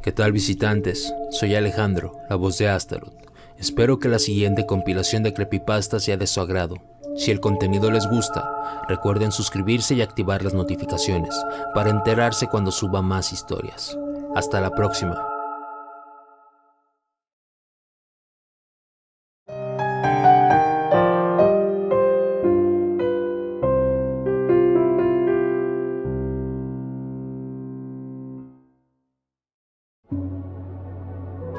¿Qué tal, visitantes? Soy Alejandro, la voz de Astaroth. Espero que la siguiente compilación de creepypastas sea de su agrado. Si el contenido les gusta, recuerden suscribirse y activar las notificaciones para enterarse cuando suba más historias. Hasta la próxima.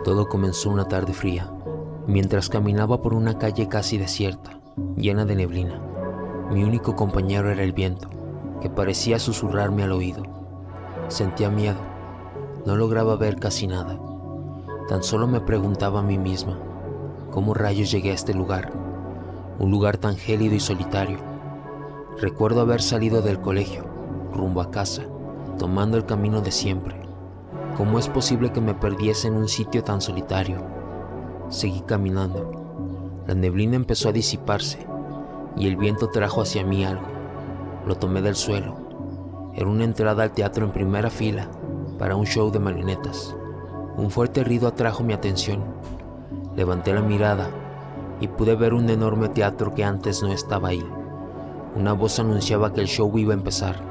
Todo comenzó una tarde fría, mientras caminaba por una calle casi desierta, llena de neblina. Mi único compañero era el viento, que parecía susurrarme al oído. Sentía miedo, no lograba ver casi nada. Tan solo me preguntaba a mí misma, ¿cómo rayos llegué a este lugar? Un lugar tan gélido y solitario. Recuerdo haber salido del colegio, rumbo a casa, tomando el camino de siempre. ¿Cómo es posible que me perdiese en un sitio tan solitario? Seguí caminando. La neblina empezó a disiparse y el viento trajo hacia mí algo. Lo tomé del suelo. Era una entrada al teatro en primera fila para un show de marionetas. Un fuerte ruido atrajo mi atención. Levanté la mirada y pude ver un enorme teatro que antes no estaba ahí. Una voz anunciaba que el show iba a empezar.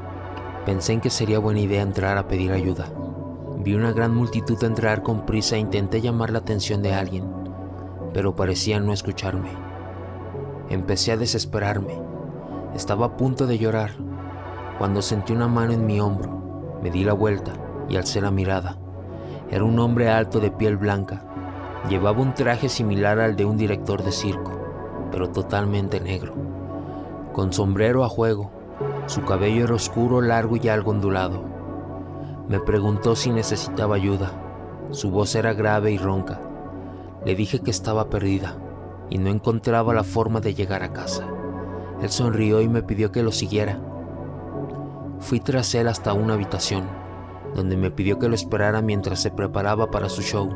Pensé en que sería buena idea entrar a pedir ayuda. Vi una gran multitud entrar con prisa e intenté llamar la atención de alguien, pero parecían no escucharme. Empecé a desesperarme. Estaba a punto de llorar, cuando sentí una mano en mi hombro. Me di la vuelta y alcé la mirada. Era un hombre alto de piel blanca. Llevaba un traje similar al de un director de circo, pero totalmente negro. Con sombrero a juego, su cabello era oscuro, largo y algo ondulado. Me preguntó si necesitaba ayuda. Su voz era grave y ronca. Le dije que estaba perdida y no encontraba la forma de llegar a casa. Él sonrió y me pidió que lo siguiera. Fui tras él hasta una habitación, donde me pidió que lo esperara mientras se preparaba para su show.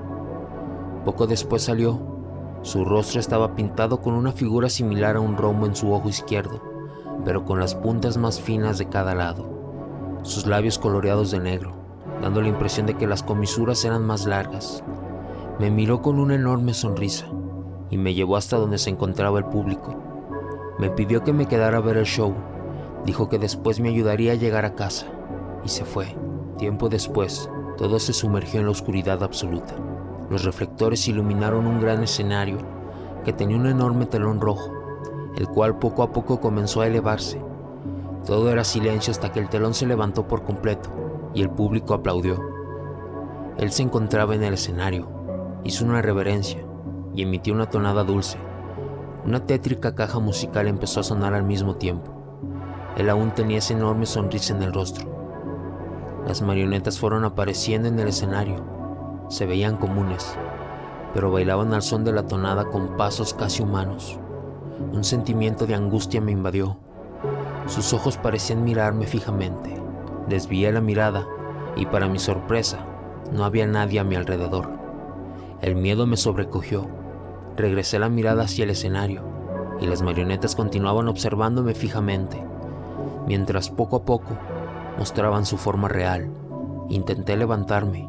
Poco después salió. Su rostro estaba pintado con una figura similar a un rombo en su ojo izquierdo, pero con las puntas más finas de cada lado. Sus labios coloreados de negro, dando la impresión de que las comisuras eran más largas. Me miró con una enorme sonrisa y me llevó hasta donde se encontraba el público. Me pidió que me quedara a ver el show. Dijo que después me ayudaría a llegar a casa y se fue. Tiempo después, todo se sumergió en la oscuridad absoluta. Los reflectores iluminaron un gran escenario que tenía un enorme telón rojo, el cual poco a poco comenzó a elevarse. Todo era silencio hasta que el telón se levantó por completo y el público aplaudió. Él se encontraba en el escenario, hizo una reverencia y emitió una tonada dulce. Una tétrica caja musical empezó a sonar al mismo tiempo. Él aún tenía esa enorme sonrisa en el rostro. Las marionetas fueron apareciendo en el escenario. Se veían comunes, pero bailaban al son de la tonada con pasos casi humanos. Un sentimiento de angustia me invadió. Sus ojos parecían mirarme fijamente. Desvié la mirada y, para mi sorpresa, no había nadie a mi alrededor. El miedo me sobrecogió. Regresé la mirada hacia el escenario y las marionetas continuaban observándome fijamente, mientras poco a poco mostraban su forma real. Intenté levantarme,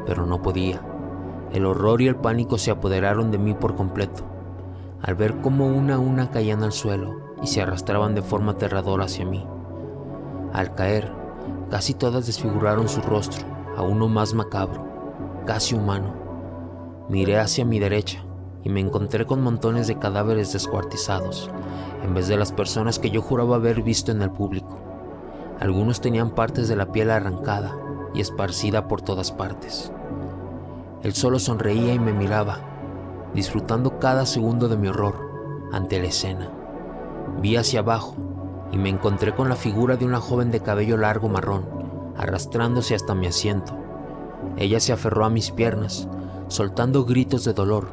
pero no podía. El horror y el pánico se apoderaron de mí por completo, al ver cómo una a una caían al suelo y se arrastraban de forma aterradora hacia mí. Al caer, casi todas desfiguraron su rostro a uno más macabro, casi humano. Miré hacia mi derecha y me encontré con montones de cadáveres descuartizados, en vez de las personas que yo juraba haber visto en el público. Algunos tenían partes de la piel arrancada y esparcida por todas partes. Él solo sonreía y me miraba, disfrutando cada segundo de mi horror ante la escena. Vi hacia abajo y me encontré con la figura de una joven de cabello largo marrón, arrastrándose hasta mi asiento. Ella se aferró a mis piernas, soltando gritos de dolor.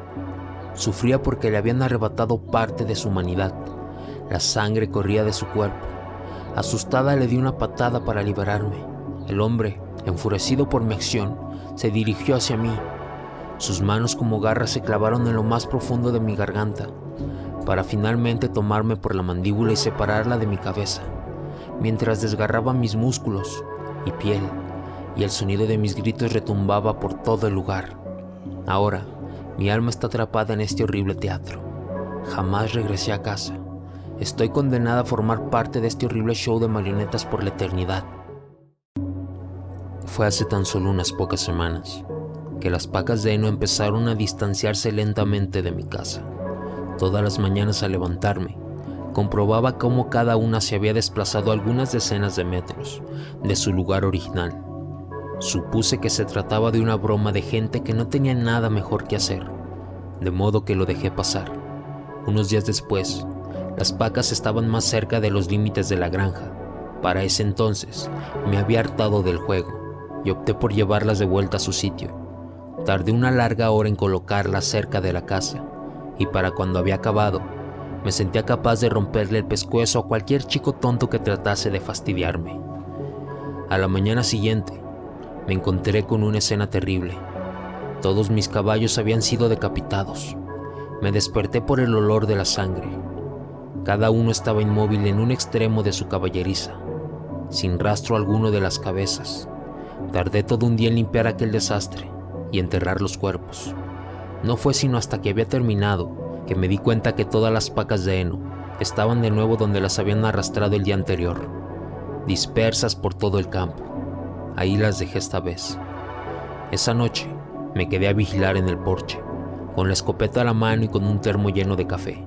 Sufría porque le habían arrebatado parte de su humanidad. La sangre corría de su cuerpo. Asustada le di una patada para liberarme. El hombre, enfurecido por mi acción, se dirigió hacia mí. Sus manos como garras se clavaron en lo más profundo de mi garganta, para finalmente tomarme por la mandíbula y separarla de mi cabeza, mientras desgarraba mis músculos y piel y el sonido de mis gritos retumbaba por todo el lugar. Ahora, mi alma está atrapada en este horrible teatro. Jamás regresé a casa. Estoy condenada a formar parte de este horrible show de marionetas por la eternidad. Fue hace tan solo unas pocas semanas que las pacas de heno empezaron a distanciarse lentamente de mi casa. Todas las mañanas al levantarme, comprobaba cómo cada una se había desplazado algunas decenas de metros de su lugar original. Supuse que se trataba de una broma de gente que no tenía nada mejor que hacer, de modo que lo dejé pasar. Unos días después, las pacas estaban más cerca de los límites de la granja. Para ese entonces, me había hartado del juego y opté por llevarlas de vuelta a su sitio. Tardé una larga hora en colocarlas cerca de la casa, y para cuando había acabado, me sentía capaz de romperle el pescuezo a cualquier chico tonto que tratase de fastidiarme. A la mañana siguiente, me encontré con una escena terrible. Todos mis caballos habían sido decapitados. Me desperté por el olor de la sangre. Cada uno estaba inmóvil en un extremo de su caballeriza, sin rastro alguno de las cabezas. Tardé todo un día en limpiar aquel desastre y enterrar los cuerpos. No fue sino hasta que había terminado que me di cuenta que todas las pacas de heno estaban de nuevo donde las habían arrastrado el día anterior, dispersas por todo el campo. Ahí las dejé esta vez. Esa noche me quedé a vigilar en el porche, con la escopeta a la mano y con un termo lleno de café.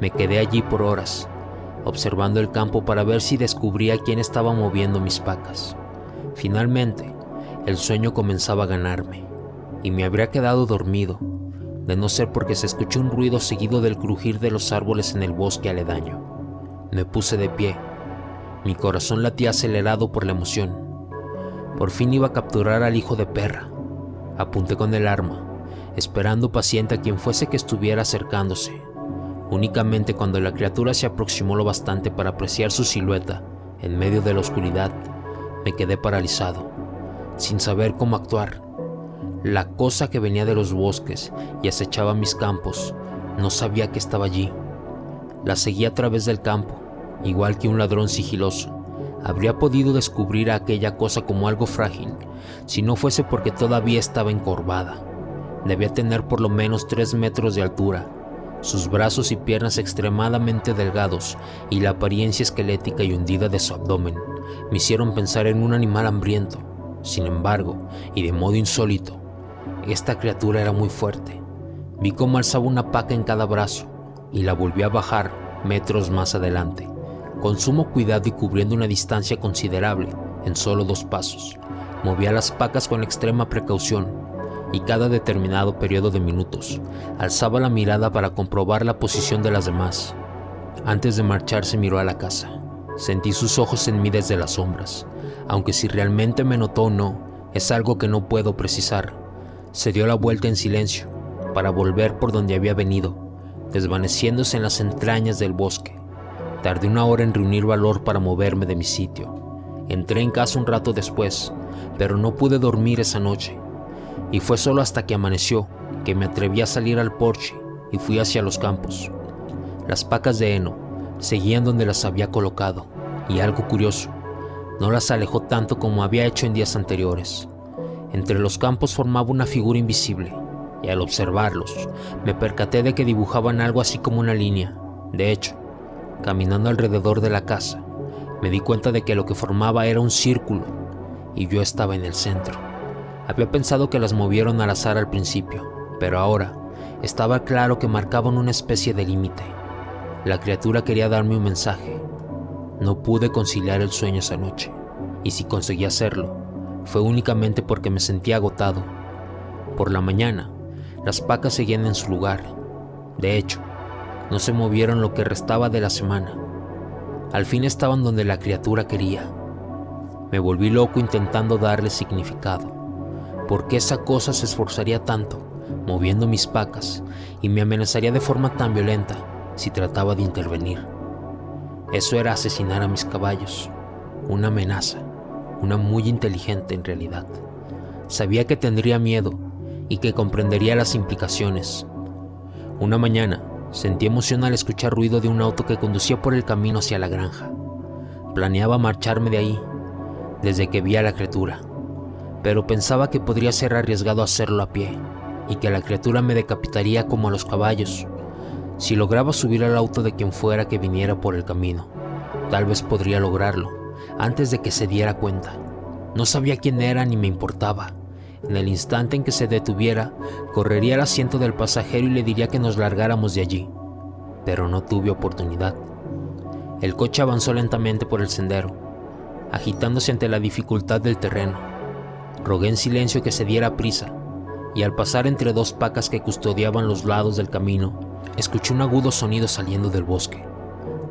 Me quedé allí por horas, observando el campo para ver si descubría quién estaba moviendo mis pacas. Finalmente, el sueño comenzaba a ganarme, y me habría quedado dormido, de no ser porque se escuchó un ruido seguido del crujir de los árboles en el bosque aledaño. Me puse de pie. Mi corazón latía acelerado por la emoción. Por fin iba a capturar al hijo de perra. Apunté con el arma, esperando paciente a quien fuese que estuviera acercándose. Únicamente cuando la criatura se aproximó lo bastante para apreciar su silueta en medio de la oscuridad, me quedé paralizado, sin saber cómo actuar. La cosa que venía de los bosques y acechaba mis campos, no sabía que estaba allí. La seguí a través del campo, igual que un ladrón sigiloso. Habría podido descubrir a aquella cosa como algo frágil, si no fuese porque todavía estaba encorvada. Debía tener por lo menos 3 metros de altura. Sus brazos y piernas extremadamente delgados y la apariencia esquelética y hundida de su abdomen me hicieron pensar en un animal hambriento. Sin embargo, y de modo insólito, esta criatura era muy fuerte. Vi cómo alzaba una paca en cada brazo y la volví a bajar metros más adelante, con sumo cuidado y cubriendo una distancia considerable en solo 2 pasos. Movía las pacas con extrema precaución y cada determinado periodo de minutos alzaba la mirada para comprobar la posición de las demás. Antes de marcharse miró a la casa. Sentí sus ojos en mí desde las sombras, aunque si realmente me notó o no, es algo que no puedo precisar. Se dio la vuelta en silencio para volver por donde había venido, desvaneciéndose en las entrañas del bosque. Tardé 1 hora en reunir valor para moverme de mi sitio. Entré en casa un rato después, pero no pude dormir esa noche. Y fue solo hasta que amaneció que me atreví a salir al porche y fui hacia los campos. Las pacas de heno seguían donde las había colocado, y algo curioso, no las alejó tanto como había hecho en días anteriores. Entre los campos formaba una figura invisible, y al observarlos, me percaté de que dibujaban algo así como una línea. De hecho, caminando alrededor de la casa, me di cuenta de que lo que formaba era un círculo, y yo estaba en el centro. Había pensado que las movieron al azar al principio, pero ahora estaba claro que marcaban una especie de límite. La criatura quería darme un mensaje. No pude conciliar el sueño esa noche, y si conseguí hacerlo, fue únicamente porque me sentía agotado. Por la mañana, las pacas seguían en su lugar. De hecho, no se movieron lo que restaba de la semana. Al fin estaban donde la criatura quería. Me volví loco intentando darle significado. ¿Por qué esa cosa se esforzaría tanto, moviendo mis pacas, y me amenazaría de forma tan violenta si trataba de intervenir? Eso era asesinar a mis caballos. Una amenaza, una muy inteligente en realidad. Sabía que tendría miedo y que comprendería las implicaciones. Una mañana sentí emoción al escuchar ruido de un auto que conducía por el camino hacia la granja. Planeaba marcharme de ahí desde que vi a la criatura. pero pensaba que podría ser arriesgado hacerlo a pie y que la criatura me decapitaría como a los caballos. Si lograba subir al auto de quien fuera que viniera por el camino, tal vez podría lograrlo antes de que se diera cuenta. No sabía quién era ni me importaba. En el instante en que se detuviera, correría al asiento del pasajero y le diría que nos largáramos de allí. Pero no tuve oportunidad. El coche avanzó lentamente por el sendero, agitándose ante la dificultad del terreno. Rogué en silencio que se diera prisa, y al pasar entre dos pacas que custodiaban los lados del camino, escuché un agudo sonido saliendo del bosque.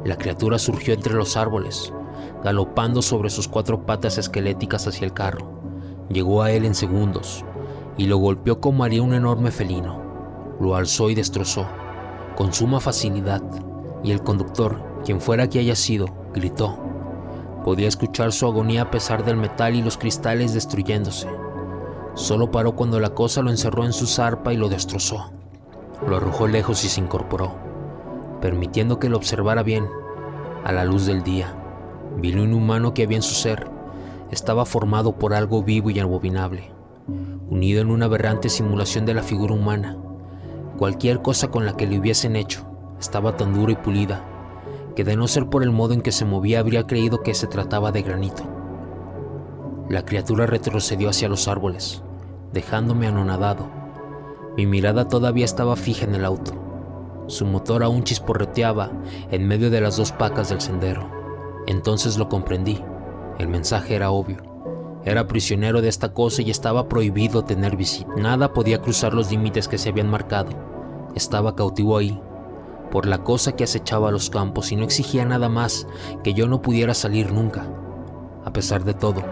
La criatura surgió entre los árboles, galopando sobre sus 4 patas esqueléticas hacia el carro. Llegó a él en segundos, y lo golpeó como haría un enorme felino. Lo alzó y destrozó, con suma facilidad, y el conductor, quien fuera que haya sido, gritó. Podía escuchar su agonía a pesar del metal y los cristales destruyéndose. Solo paró cuando la cosa lo encerró en su zarpa y lo destrozó. Lo arrojó lejos y se incorporó, permitiendo que lo observara bien, a la luz del día. Vi lo inhumano que había en su ser. Estaba formado por algo vivo y abominable, unido en una aberrante simulación de la figura humana. Cualquier cosa con la que le hubiesen hecho estaba tan dura y pulida, que de no ser por el modo en que se movía habría creído que se trataba de granito. La criatura retrocedió hacia los árboles, dejándome anonadado. Mi mirada todavía estaba fija en el auto. Su motor aún chisporroteaba en medio de las 2 pacas del sendero. Entonces lo comprendí. El mensaje era obvio. Era prisionero de esta cosa y estaba prohibido tener visita. Nada podía cruzar los límites que se habían marcado. Estaba cautivo ahí, por la cosa que acechaba los campos, y no exigía nada más que yo no pudiera salir nunca. A pesar de todo,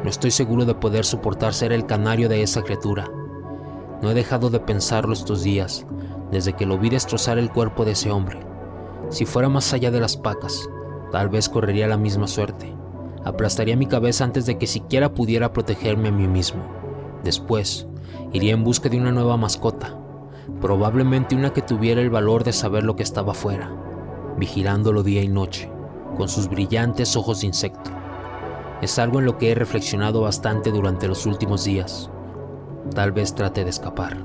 no estoy seguro de poder soportar ser el canario de esa criatura. No he dejado de pensarlo estos días, desde que lo vi destrozar el cuerpo de ese hombre. Si fuera más allá de las pacas, tal vez correría la misma suerte. Aplastaría mi cabeza antes de que siquiera pudiera protegerme a mí mismo. Después, iría en busca de una nueva mascota, probablemente una que tuviera el valor de saber lo que estaba afuera, vigilándolo día y noche, con sus brillantes ojos de insecto. Es algo en lo que he reflexionado bastante durante los últimos días. Tal vez trate de escapar.